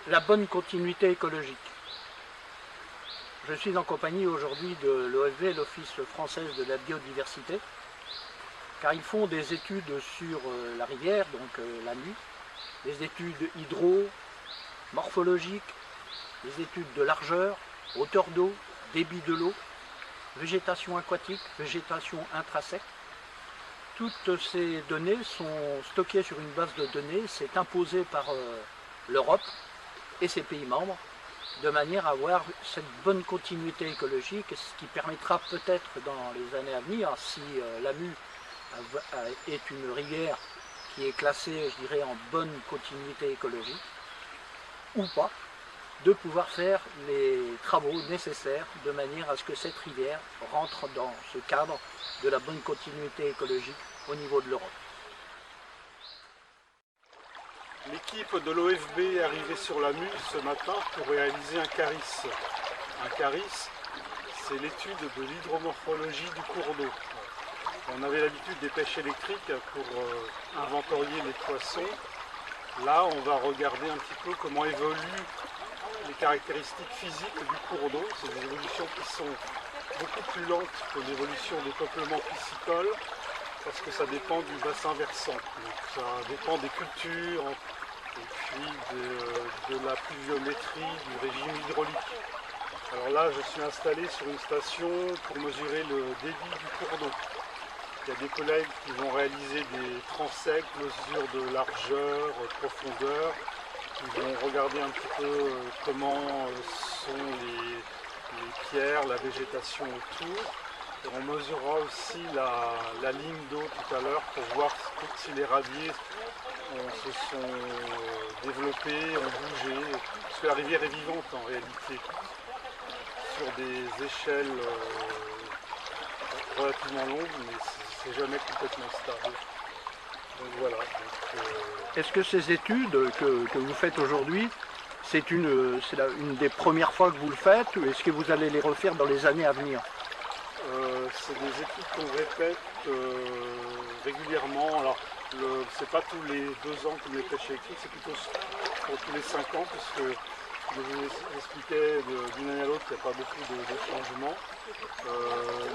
La bonne continuité écologique. Je suis en compagnie aujourd'hui de l'OFB, l'Office française de la biodiversité, car ils font des études sur la rivière, donc la NU, des études hydro, morphologiques, des études de largeur, hauteur d'eau, débit de l'eau, végétation aquatique, végétation intrinsèque. Toutes ces données sont stockées sur une base de données, c'est imposé par l'Europe et ses pays membres, de manière à avoir cette bonne continuité écologique, ce qui permettra peut-être dans les années à venir, si l'AMU est une rivière qui est classée, je dirais, en bonne continuité écologique, ou pas, de pouvoir faire les travaux nécessaires de manière à ce que cette rivière rentre dans ce cadre de la bonne continuité écologique au niveau de l'Europe. L'équipe de l'OFB est arrivée sur la MU ce matin pour réaliser un CARIS. Un CARIS, c'est l'étude de l'hydromorphologie du cours d'eau. On avait l'habitude des pêches électriques pour inventorier les poissons. Là, on va regarder un petit peu comment évoluent les caractéristiques physiques du cours d'eau. C'est des évolutions qui sont beaucoup plus lentes que l'évolution des peuplements piscicoles, parce que ça dépend du bassin versant. Donc, ça dépend des cultures et puis de la pluviométrie, du régime hydraulique. Alors là, je suis installé sur une station pour mesurer le débit du cours d'eau. Il y a des collègues qui vont réaliser des transects, mesures de largeur, profondeur, qui vont regarder un petit peu comment sont les pierres, la végétation autour. Et on mesurera aussi la ligne d'eau tout à l'heure pour voir si les radiers se sont développés, ont bougé. Parce que la rivière est vivante en réalité, sur des échelles relativement longues, mais c'est jamais complètement stable. Donc voilà. Est-ce que ces études que vous faites aujourd'hui, c'est une des premières fois que vous le faites, ou est-ce que vous allez les refaire dans les années à venir? C'est des études qu'on répète régulièrement. Alors, c'est pas tous les 2 ans comme les pêches électriques, c'est plutôt pour tous les 5 ans, puisque je vous expliquais d'une année à l'autre qu'il n'y a pas beaucoup de changements.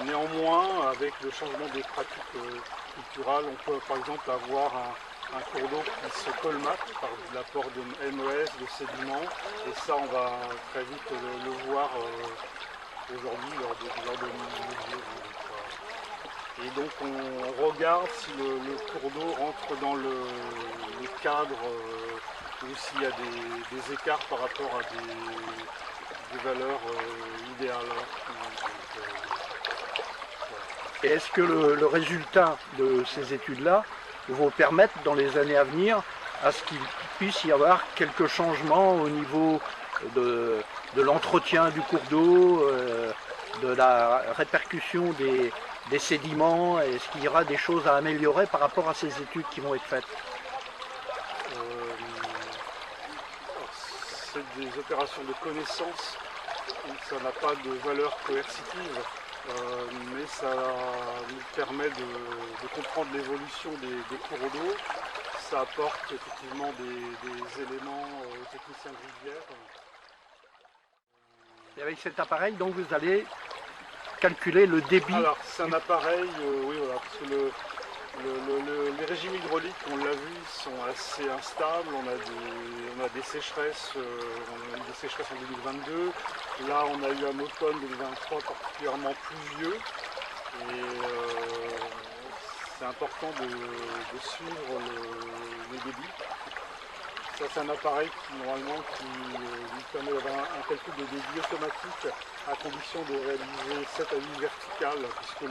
Néanmoins, avec le changement des pratiques culturales, on peut par exemple avoir un cours d'eau qui se colmate par l'apport de MES, de sédiments, et ça on va très vite le voir aujourd'hui lors de mesures. Et donc on regarde si le cours d'eau rentre dans le cadre ou s'il y a des écarts par rapport à des valeurs idéales. Et est-ce que le résultat de ces études-là vont permettre dans les années à venir à ce qu'il puisse y avoir quelques changements au niveau de l'entretien du cours d'eau, de la répercussion des sédiments? Est-ce qu'il y aura des choses à améliorer par rapport à ces études qui vont être faites? C'est des opérations de connaissance, donc ça n'a pas de valeur coercitive, mais ça nous permet de comprendre l'évolution des cours d'eau. Ça apporte effectivement des éléments aux techniciens de rivière. Et avec cet appareil, donc vous allez calculer le débit. Alors c'est un appareil, oui voilà, parce que les régimes hydrauliques, on l'a vu, sont assez instables. On a des sécheresses, on a eu des sécheresses en 2022. Là, on a eu un automne 2023 particulièrement pluvieux. Et c'est important de suivre les débits. Ça, c'est un appareil qui nous permet d'avoir un calcul de débit automatique à condition de réaliser 7 à 8 verticales, puisque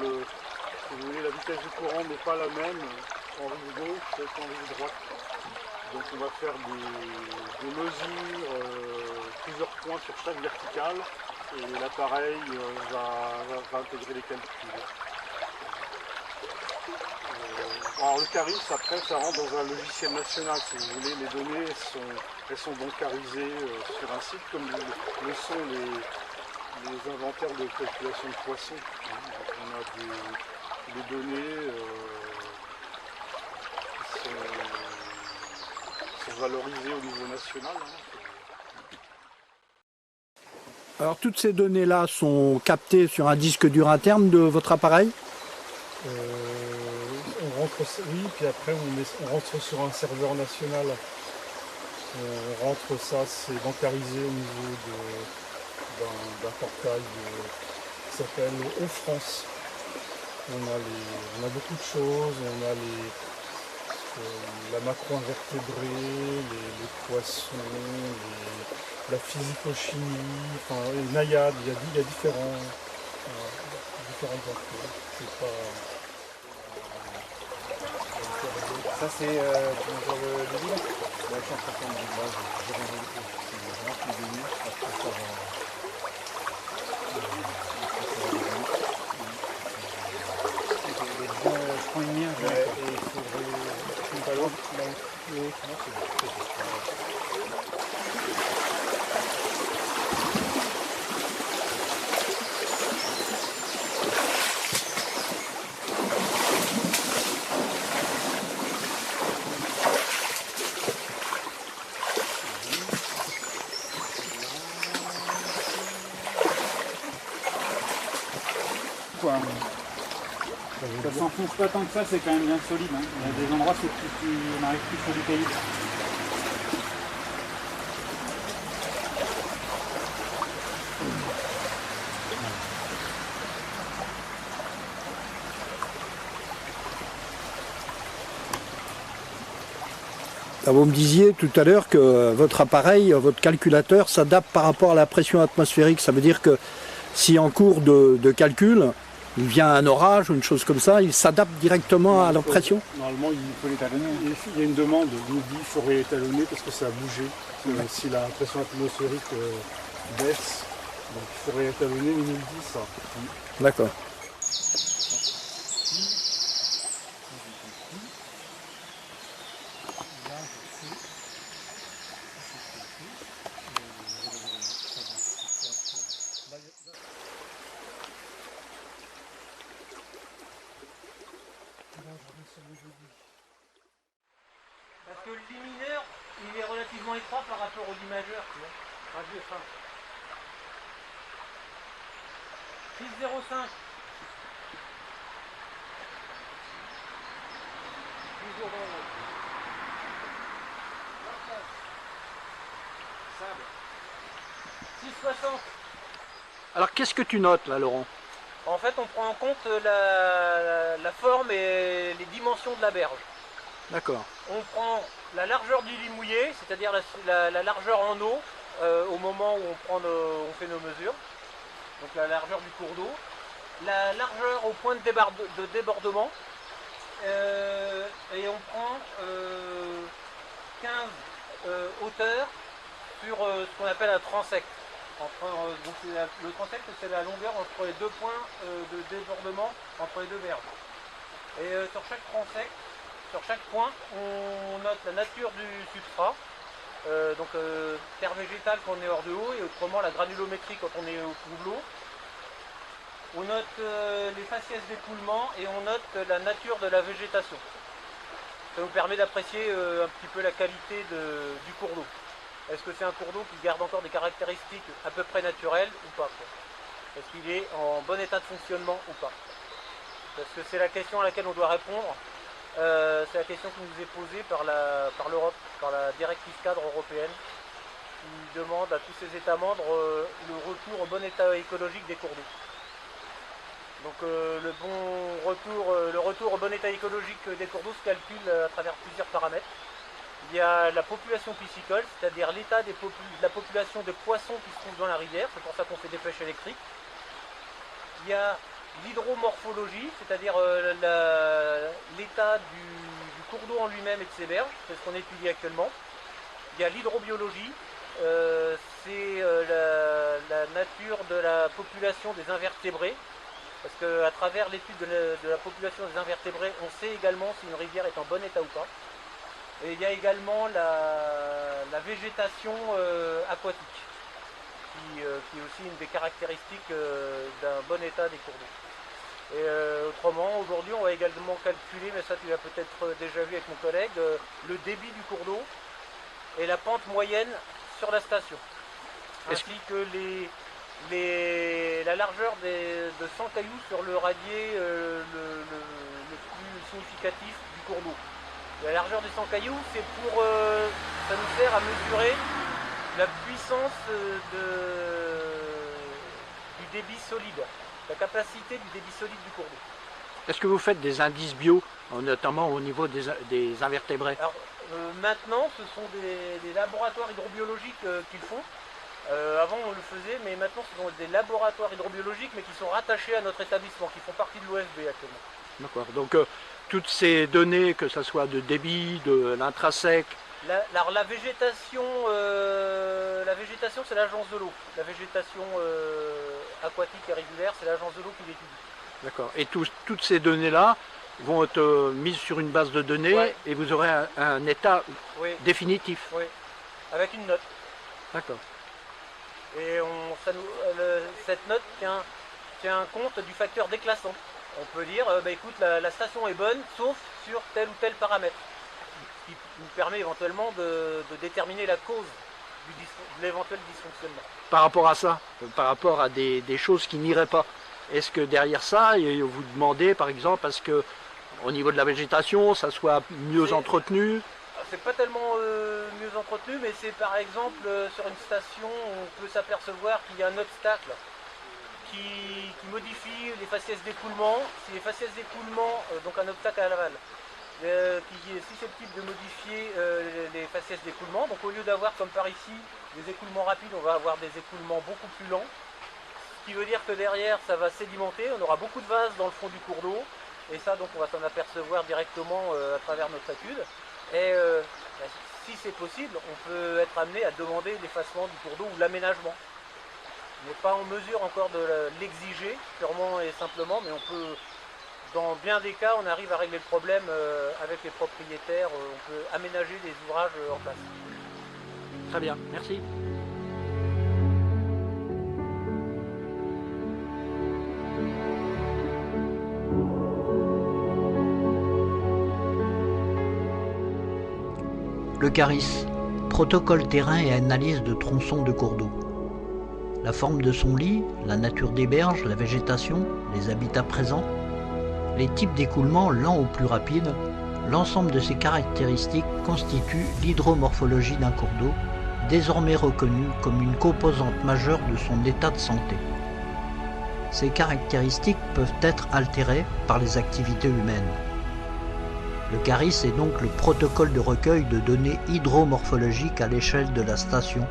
si vous voulez, la vitesse du courant n'est pas la même en rive gauche qu'en rive droite. Donc on va faire des mesures, plusieurs points sur chaque verticale, et l'appareil va intégrer les calculs. Alors le CARIS, après, ça rentre dans un logiciel national, si vous voulez. Les données, elles sont bancarisées sur un site, comme le sont les inventaires de calculation de poissons. Donc on a des données qui sont valorisées au niveau national. Alors toutes ces données-là sont captées sur un disque dur interne de votre appareil? On rentre, oui, puis après on rentre sur un serveur national. On rentre ça, c'est bancarisé au niveau d'un portail qui s'appelle O-France. On a beaucoup de choses, on a la macro-invertébrée, les poissons, la physico-chimie, enfin, les naïades, il y a différents infos. C'est pas... Ça c'est pour le bilan. Ouais, je suis en train de faire une base, je vais rentrer les données, après ça va... Je prends une mienne, et il faudrait... pas loin, là où... Non, c'est bon. Quoi. Ça s'enfonce pas tant que ça, c'est quand même bien solide. Hein. Il y a des endroits où on n'arrive plus sur du caillou. Vous me disiez tout à l'heure que votre appareil, votre calculateur s'adapte par rapport à la pression atmosphérique. Ça veut dire que si en cours de calcul, il vient un orage ou une chose comme ça, il s'adapte directement à la pression? Normalement, il faut l'étalonner. Il y a une demande, il nous dit qu'il faut réétalonner parce que ça a bougé. Si la pression atmosphérique baisse, donc il faut réétalonner, il nous dit ça. D'accord. Parce que le lit mineur, il est relativement étroit par rapport au lit majeur, tu vois. Radio fin. 6,05. Toujours dans le... Sable. 6,60. Alors qu'est-ce que tu notes là, Laurent? En fait, on prend en compte la forme et les dimensions de la berge. D'accord. On prend la largeur du lit mouillé, c'est-à-dire la largeur en eau au moment où on fait nos mesures. Donc la largeur du cours d'eau. La largeur au point de débordement. Et on prend 15 hauteurs sur ce qu'on appelle un transect. Donc le transect, c'est la longueur entre les deux points de débordement entre les deux berges. Et sur chaque transect, sur chaque point, on note la nature du substrat, donc terre végétale quand on est hors de eau, et autrement la granulométrie quand on est au fond de l'eau. On note les faciès d'écoulement et on note la nature de la végétation. Ça nous permet d'apprécier un petit peu la qualité du cours d'eau. Est-ce que c'est un cours d'eau qui garde encore des caractéristiques à peu près naturelles ou pas? Est-ce qu'il est en bon état de fonctionnement ou pas? Parce que c'est la question à laquelle on doit répondre. C'est la question qui nous est posée par l'Europe, par la directive cadre européenne, qui demande à tous ses États membres le retour au bon état écologique des cours d'eau. Donc le retour au bon état écologique des cours d'eau se calcule à travers plusieurs paramètres. Il y a la population piscicole, c'est-à-dire l'état de la population de poissons qui se trouvent dans la rivière, c'est pour ça qu'on fait des pêches électriques. Il y a l'hydromorphologie, c'est-à-dire l'état du cours d'eau en lui-même et de ses berges, c'est ce qu'on étudie actuellement. Il y a l'hydrobiologie, c'est la nature de la population des invertébrés, parce qu'à travers l'étude de la population des invertébrés, on sait également si une rivière est en bon état ou pas. Et il y a également la végétation aquatique, qui est aussi une des caractéristiques d'un bon état des cours d'eau. Et autrement, aujourd'hui, on va également calculer, mais ça tu l'as peut-être déjà vu avec mon collègue, le débit du cours d'eau et la pente moyenne sur la station, ainsi que la largeur de 100 cailloux sur le radier le plus significatif du cours d'eau. La largeur des 100 cailloux, c'est pour, ça nous sert à mesurer la puissance du débit solide, la capacité du débit solide du cours d'eau. Est-ce que vous faites des indices bio, notamment au niveau des invertébrés? Alors, maintenant, ce sont des laboratoires hydrobiologiques qui le font. Avant, on le faisait, mais maintenant, ce sont des laboratoires hydrobiologiques, mais qui sont rattachés à notre établissement, qui font partie de l'OFB actuellement. D'accord. Donc, toutes ces données, que ce soit de débit, de l'intrasec. La végétation, c'est l'agence de l'eau. La végétation aquatique et régulière, c'est l'agence de l'eau qui l'étudie. D'accord. Et toutes ces données-là vont être mises sur une base de données, ouais. Et vous aurez un état oui. définitif. Oui, avec une note. D'accord. Et cette note tient compte du facteur déclassant. On peut dire, écoute, la station est bonne, sauf sur tel ou tel paramètre. Ce qui nous permet éventuellement de déterminer la cause de l'éventuel dysfonctionnement. Par rapport à ça, par rapport à des choses qui n'iraient pas, est-ce que derrière ça, vous demandez par exemple, est-ce que au niveau de la végétation, ça soit mieux entretenu? C'est pas tellement mieux entretenu, mais c'est par exemple sur une station, on peut s'apercevoir qu'il y a un obstacle qui modifie les faciès d'écoulement. C'est les faciès d'écoulement, donc un obstacle à l'aval, qui est susceptible de modifier les faciès d'écoulement. Donc au lieu d'avoir comme par ici des écoulements rapides, on va avoir des écoulements beaucoup plus lents. Ce qui veut dire que derrière ça va sédimenter, on aura beaucoup de vases dans le fond du cours d'eau. Et ça donc on va s'en apercevoir directement à travers notre étude. Et si c'est possible, on peut être amené à demander l'effacement du cours d'eau ou l'aménagement. On n'est pas en mesure encore de l'exiger, purement et simplement, mais on peut, dans bien des cas, on arrive à régler le problème avec les propriétaires, on peut aménager les ouvrages en place. Très bien, merci. Le CARIS, protocole terrain et analyse de tronçons de cours d'eau. La forme de son lit, la nature des berges, la végétation, les habitats présents, les types d'écoulement lents ou plus rapides, l'ensemble de ces caractéristiques constitue l'hydromorphologie d'un cours d'eau, désormais reconnue comme une composante majeure de son état de santé. Ces caractéristiques peuvent être altérées par les activités humaines. Le CARIS est donc le protocole de recueil de données hydromorphologiques à l'échelle de la station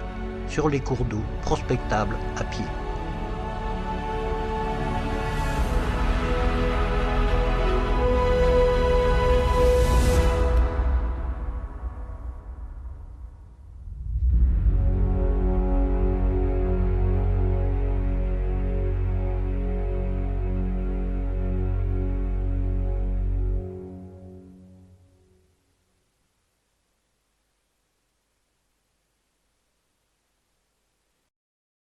sur les cours d'eau prospectables à pied.